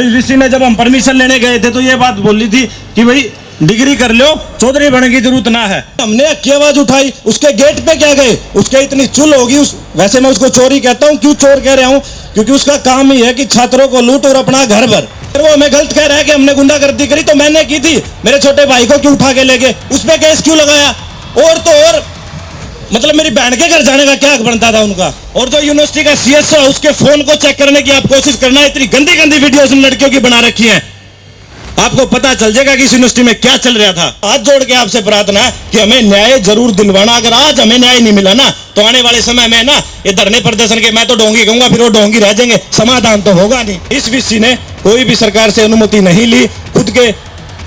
VC ने जब हम परमिशन लेने गए थे तो ये बात बोली थी कि भाई डिग्री कर लो, चौधरी बनने की जरूरत ना है। हमने की आवाज उठाई, उसके गेट पे क्या गए, उसके इतनी चुल होगी। वैसे मैं उसको चोरी कहता हूँ। क्यों चोर कह रहा हूँ? क्योंकि उसका काम ही है कि छात्रों को लूट और अपना घर भर। वो हमें गलत कह रहा है कि हमने गुंडागर्दी करी, तो मैंने की थी। मेरे छोटे भाई को क्यों उठा के ले गए, उस पर केस क्यों लगाया? और तो और मतलब मेरी बहन के घर जाने का क्या हक बनता था उनका? और जो यूनिवर्सिटी का सीएस है उसके फोन को चेक करने की आप कोशिश करना। इतनी गंदी गंदी वीडियोस लड़कियों की बना रखी हैं, आपको पता चल जाएगा कि इस यूनिवर्सिटी में क्या चल रहा था। हाथ जोड़ के आपसे प्रार्थना है कि हमें न्याय जरूर दिलवाना। अगर आज हमें न्याय नहीं मिला ना तो आने वाले समय में ना ये धरने प्रदर्शन के मैं तो ढोंगी कहूंगा, फिर वो ढोंगी रह जाएंगे, समाधान तो होगा नहीं। इस वीसी ने कोई भी सरकार से अनुमति नहीं ली। खुद के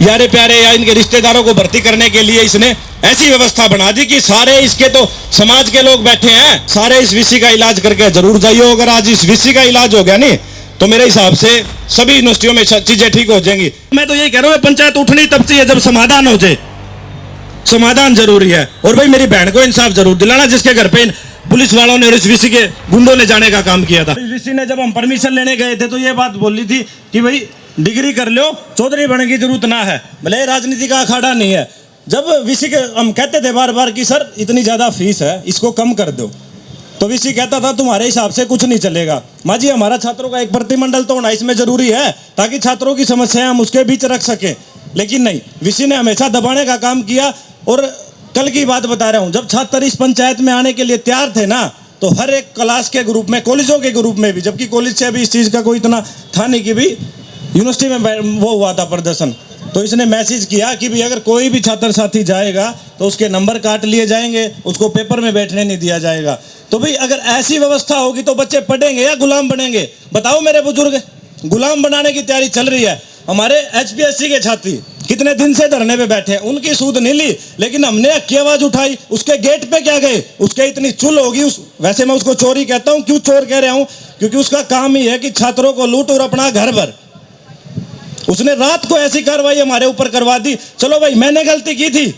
यारे प्यारे या इनके रिश्तेदारों को भर्ती करने के लिए इसने ऐसी व्यवस्था बना दी कि सारे इसके तो समाज के लोग बैठे हैं, सारे इस वीसी का इलाज करके जरूर जाइए। अगर आज इस वीसी का इलाज हो गया नहीं तो मेरे हिसाब से सभी यूनिवर्सिटियों में चीजें ठीक हो जाएंगी। मैं तो यही कह रहा हूँ, पंचायत उठनी तब चाहिए जब समाधान हो जाए। समाधान जरूरी है। और भाई मेरी बहन को इंसाफ जरूर दिलाना, जिसके घर पे पुलिस वालों ने और इस वीसी के गुंडों ने जाने का काम किया था। वीसी ने जब हम परमिशन लेने गए थे तो ये बात बोली थी कि भाई डिग्री कर लो, चौधरी बनने की जरूरत ना है। भले राजनीति का अखाड़ा नहीं है। जब वीसी के हम कहते थे बार बार कि सर इतनी ज्यादा फीस है, इसको कम कर दो, तो वीसी कहता था तुम्हारे हिसाब से कुछ नहीं चलेगा। माँ जी, हमारा छात्रों का एक प्रतिमंडल तो होना इसमें जरूरी है ताकि छात्रों की समस्याएं हम उसके बीच रख सकें। लेकिन नहीं, वीसी ने हमेशा दबाने का काम किया। और कल की बात बता रहा हूं, जब छात्र इस पंचायत में आने के लिए तैयार थे ना, तो हर एक क्लास के ग्रुप में, कॉलेजों के ग्रुप में भी, जबकि कॉलेज से अभी इस चीज का कोई इतना था नहीं कि भी यूनिवर्सिटी में वो हुआ था प्रदर्शन, तो इसने मैसेज किया कि भाई अगर कोई भी छात्र साथी जाएगा तो उसके नंबर काट लिए जाएंगे, उसको पेपर में बैठने नहीं दिया जाएगा। तो भाई अगर ऐसी व्यवस्था होगी तो बच्चे पढ़ेंगे या गुलाम बनेंगे? बताओ मेरे बुजुर्ग, गुलाम बनाने की तैयारी चल रही है। हमारे एचपीएससी के छात्री कितने दिन से धरने पे बैठे हैं, उनकी सूद नहीं ली, लेकिन हमने की आवाज उठाई, उसके गेट पे क्या गए, उसके इतनी चुल होगी। वैसे मैं उसको चोरी कहता हूँ। क्यों चोर कह रहा हूँ? क्योंकि उसका काम ही है कि छात्रों को लूट और अपना घर भर। उसने रात को ऐसी कार्रवाई हमारे ऊपर करवा दी। चलो भाई, मैंने गलती की थी।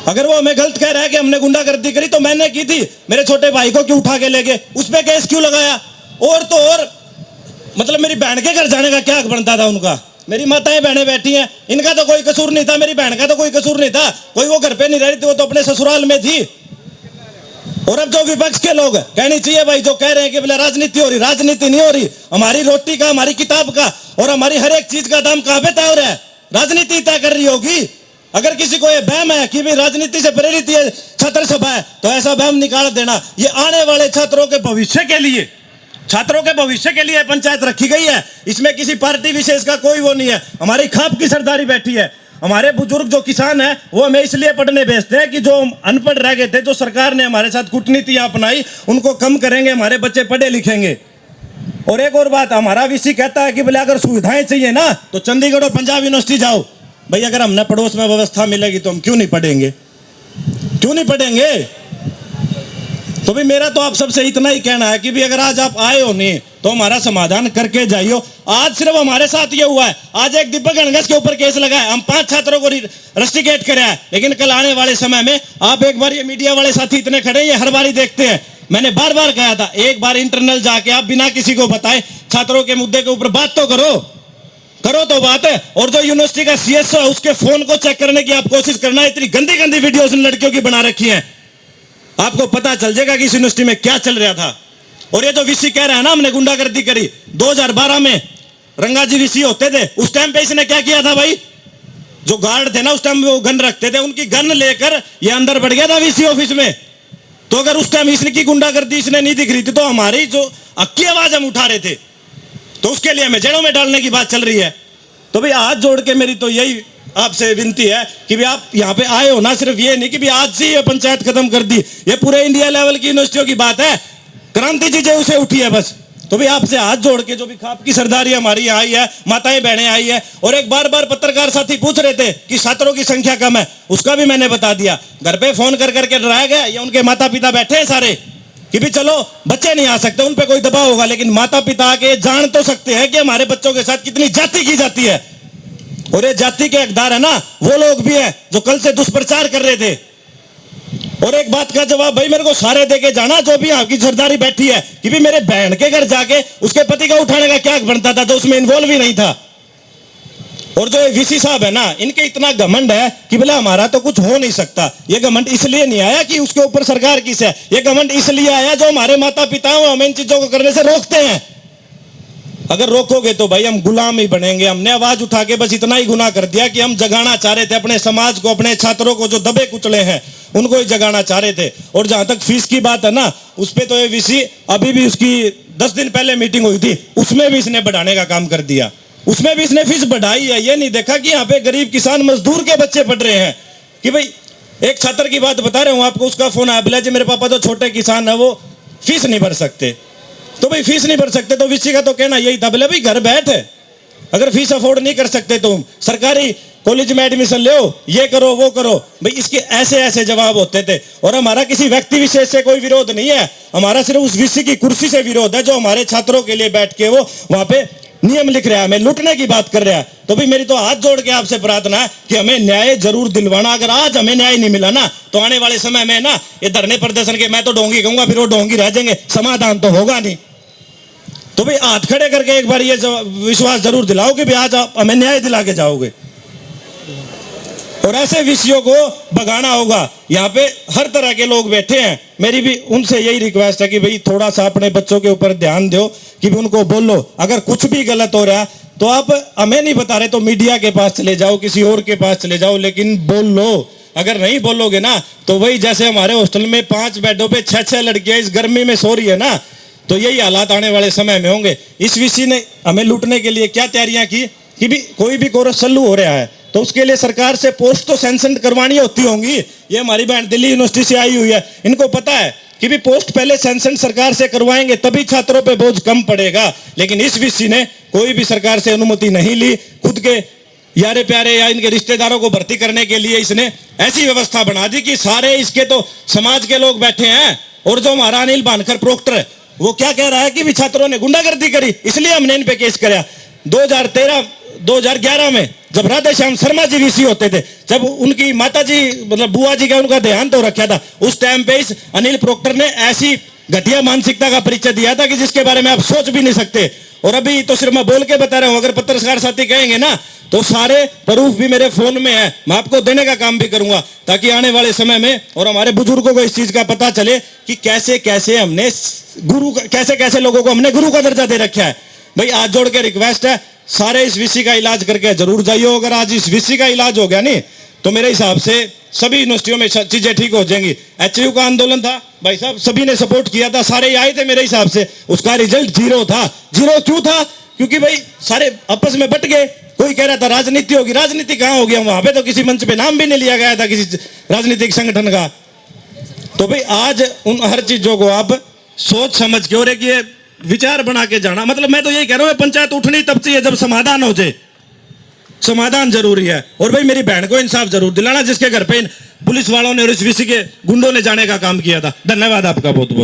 अगर वो हमें गलत कह रहा है कि हमने गुंडागर्दी करी, तो मैंने की थी। मेरे छोटे भाई को क्यों उठा के ले गए, उस पर केस क्यों लगाया? और तो और मतलब मेरी बहन के घर जाने का क्या हक बनता था उनका? मेरी माताएं बहनें बैठी हैं, इनका तो कोई कसूर नहीं था, मेरी बहन का तो कोई कसूर नहीं था। कोई वो घर पे नहीं रह रही थी, वो तो अपने ससुराल में थी। और अब जो विपक्ष के लोग कहनी चाहिए भाई, जो कह रहे हैं कि बोले राजनीति हो रही, राजनीति नहीं हो रही। हमारी रोटी का, हमारी किताब का और हमारी हर एक चीज का दाम कहां पे तय हो रहा है? राजनीति तय कर रही होगी। अगर किसी को यह बहम है कि भाई राजनीति से प्रेरित ये छात्र सभा है, तो ऐसा बहम निकाल देना। ये आने वाले छात्रों के भविष्य के लिए, छात्रों के भविष्य के लिए पंचायत रखी गई है। इसमें किसी पार्टी विशेष का कोई वो नहीं है। हमारी खाप की सरदारी बैठी है। हमारे बुजुर्ग जो किसान हैं वो हमें इसलिए पढ़ने भेजते हैं कि जो अनपढ़ रह गए थे, जो सरकार ने हमारे साथ कूटनीतियां अपनाई, उनको कम करेंगे, हमारे बच्चे पढ़े लिखेंगे। और एक और बात, हमारा वीसी कहता है कि बोले अगर सुविधाएं चाहिए ना तो चंडीगढ़ और पंजाब यूनिवर्सिटी जाओ। भाई अगर हमने पड़ोस में व्यवस्था मिलेगी तो हम क्यों नहीं पढ़ेंगे? क्यों नहीं पढ़ेंगे? तो भाई मेरा तो आप सबसे इतना ही कहना है कि भी अगर आज आप आए हो नहीं तो हमारा समाधान करके जाइयो। आज सिर्फ हमारे साथ ये हुआ है, आज एक दीपक गणगस के ऊपर केस लगा है, हम 5 छात्रों को रस्टिकेट करे हैं। लेकिन कल आने वाले समय में आप एक बार, ये मीडिया वाले साथी इतने खड़े, ये हर बार ही देखते हैं। मैंने बार बार कहा था, एक बार इंटरनल जाके आप बिना किसी को बताए छात्रों के मुद्दे के ऊपर बात तो करो तो बात है। और जो यूनिवर्सिटी का सीएस है उसके फोन को चेक करने की आप कोशिश करना। इतनी गंदी गंदी वीडियोस लड़कियों की बना रखी हैं, आपको पता चल जाएगा कि इस यूनिवर्सिटी में क्या चल रहा था। और ये जो वीसी कह रहा है ना हमने गुंडागर्दी करी, 2012 में रंगाजी वीसी होते थे, उस टाइम पे इसने क्या किया था भाई? जो गार्ड थे ना उस टाइम वो गन रखते थे, उनकी गन लेकर ये अंदर बढ़ गया था वीसी ऑफिस में। तो अगर उस टाइम इसकी गुंडागर्दी इसने नहीं दिख रही थी, तो हमारी जो अक्की आवाज हम उठा रहे थे, तो उसके लिए हमें जेलों में डालने की बात चल रही है। तो भाई हाथ जोड़ के मेरी तो यही आपसे विनती है कि भी आप यहाँ पे आए हो ना, सिर्फ ये नहीं कि भी आज से ये पंचायत खत्म कर दी। ये पूरे इंडिया लेवल की यूनिवर्सिटियों की बात है, क्रांति जी जो उसे उठी है बस। तो भी आपसे हाथ जोड़ के, जो भी खाप की सरदारी हमारी आई है, माताएं बहनें आई है। और एक बार बार पत्रकार साथी पूछ रहे थे कि छात्रों की संख्या कम है, उसका भी मैंने बता दिया। घर पे फोन कर करके डराया गया, या उनके माता पिता बैठे हैं सारे कि भी चलो बच्चे नहीं आ सकते, उन पे कोई दबाव होगा, लेकिन माता पिता आके जान तो सकते हैं कि हमारे बच्चों के साथ कितनी जाति की जाती है। और ये जाति के हकदार है ना वो लोग भी हैं जो कल से दुष्प्रचार कर रहे थे। और एक बात का जवाब भाई मेरे को सारे देके जाना, जो भी आपकी सरदारी बैठी है, कि भी मेरे बहन के घर जाके उसके पति का उठाने का क्या बनता था, जो उसमें इन्वॉल्व ही नहीं था। और जो वीसी साहब है ना, इनके इतना घमंड है कि बोले हमारा तो कुछ हो नहीं सकता। ये घमंड इसलिए नहीं आया कि उसके ऊपर सरकार किस है, ये घमंड इसलिए आया जो हमारे माता पिता हमें इन चीजों को करने से रोकते हैं। अगर रोकोगे तो भाई हम गुलाम ही बनेंगे। हमने आवाज उठा के बस इतना ही गुनाह कर दिया कि हम जगाना चाह रहे थे अपने समाज को, अपने छात्रों को जो दबे कुचले हैं उनको ही जगाना चाह रहे थे। और जहां तक फीस की बात है ना, उस पर तो ये वीसी अभी भी उसकी 10 दिन पहले मीटिंग हुई थी, उसमें भी इसने बढ़ाने का काम कर दिया। उसमें भी इसने फीस बढ़ाई है। ये नहीं देखा कि यहाँ पे गरीब किसान मजदूर के बच्चे पढ़ रहे हैं। कि भाई एक छात्र की बात बता रहे हूँ आपको, उसका फोन आया, बोला जी मेरे पापा तो छोटे किसान है, वो फीस नहीं भर सकते। तो भाई फीस नहीं भर सकते तो वीसी का तो कहना यही था, बोले भाई घर बैठ है, अगर फीस अफोर्ड नहीं कर सकते तुम सरकारी कॉलेज में एडमिशन ले, ये करो वो करो। भाई इसके ऐसे ऐसे जवाब होते थे। और हमारा किसी व्यक्ति विशेष से कोई विरोध नहीं है, हमारा सिर्फ उस वीसी की कुर्सी से विरोध है जो हमारे छात्रों के लिए बैठ के वो वहां पे नियम लिख रहा है, हमें लूटने की बात कर रहा है। तो भाई मेरी तो हाथ जोड़ के आपसे प्रार्थना है कि हमें न्याय जरूर दिलवाना। अगर आज हमें न्याय नहीं मिला ना, तो आने वाले समय में ना ये धरने प्रदर्शन के मैं तो डोंगी कहूंगा, फिर वो डोंगी रह जाएंगे, समाधान तो होगा नहीं। तो भाई हाथ खड़े करके एक बार ये विश्वास जरूर दिलाओ कि भाई आज आप हमें न्याय दिला के जाओगे। और ऐसे विषयों को भगाना होगा। यहाँ पे हर तरह के लोग बैठे हैं, मेरी भी उनसे यही रिक्वेस्ट है कि भाई थोड़ा सा अपने बच्चों के ऊपर ध्यान दो, कि भी उनको बोलो अगर कुछ भी गलत हो रहा तो आप हमें नहीं बता रहे तो मीडिया के पास चले जाओ, किसी और के पास चले जाओ, लेकिन बोल लो। अगर नहीं बोलोगे ना तो वही जैसे हमारे हॉस्टल में 5 बेडों पे 6-6 लड़कियां इस गर्मी में सो रही है ना, तो यही हालात आने वाले समय में होंगे। इस वीसी ने हमें लूटने के लिए क्या तैयारियां की कि भी कोई भी कोर्स चालू हो रहा है तो उसके लिए सरकार से पोस्ट तो सैंक्शन करवानी होती होंगी। ये हमारी बहन दिल्ली यूनिवर्सिटी से आई हुई है, इनको पता है कि भी पोस्ट पहले सैंक्शन सरकार से करवाएंगे तभी छात्रों पे बोझ कम पड़ेगा। लेकिन इस वीसी ने कोई भी सरकार से अनुमति नहीं ली, खुद के यारे प्यारे या इनके रिश्तेदारों को भर्ती करने के लिए इसने ऐसी व्यवस्था बना दी कि सारे इसके तो समाज के लोग बैठे हैं। और जो हमारा अनिल बानकर प्रोक्टर है वो क्या कह रहा है कि भी छात्रों ने गुंडागर्दी करी इसलिए हमने इन पे केस कराया। 2011 में जब राधे श्याम शर्मा जी वीसी होते थे, जब उनकी माता जी मतलब बुआ जी का उनका देहांत हो रखा था, उस टाइम पे इस अनिल प्रोक्टर ने ऐसी घटिया मानसिकता का परिचय दिया था कि जिसके बारे में आप सोच भी नहीं सकते। और अभी तो सिर्फ मैं बोल के बता रहा हूं, अगर पत्रकार साथी कहेंगे ना तो सारे प्रूफ भी मेरे फोन में है, मैं आपको देने का काम भी करूंगा, ताकि आने वाले समय में और हमारे बुजुर्गों को इस चीज का पता चले कि कैसे कैसे हमने कैसे कैसे लोगों को हमने गुरु का दर्जा दे रखा है। भाई हाथ जोड़ के रिक्वेस्ट है, सारे इस वीसी का इलाज करके जरूर जाइए। अगर आज इस वीसी का इलाज हो गया नहीं तो मेरे हिसाब से सभी यूनिवर्सिटियों में चीजें ठीक हो जाएंगी। एचयू का आंदोलन था भाई साहब, सभी ने सपोर्ट किया था, सारे आए थे, मेरे हिसाब से उसका रिजल्ट 0 था। 0 क्यों था? क्योंकि भाई सारे आपस में बट गए। कोई कह रहा था राजनीति होगी, राजनीति कहां होगी, वहां पे तो किसी मंच पे नाम भी नहीं लिया गया था किसी राजनीतिक संगठन का। तो भाई आज उन हर चीजों को आप सोच समझ के और एक ये विचार बना के जाना। मतलब मैं तो यही कह रहा हूँ, पंचायत उठनी तब चाहिए जब समाधान हो जाए, समाधान जरूरी है। और भाई मेरी बहन को इंसाफ जरूर दिलाना जिसके घर पे पुलिस वालों ने और इस वीसी के गुंडों ने जाने का काम किया था। धन्यवाद आपका बहुत बहुत।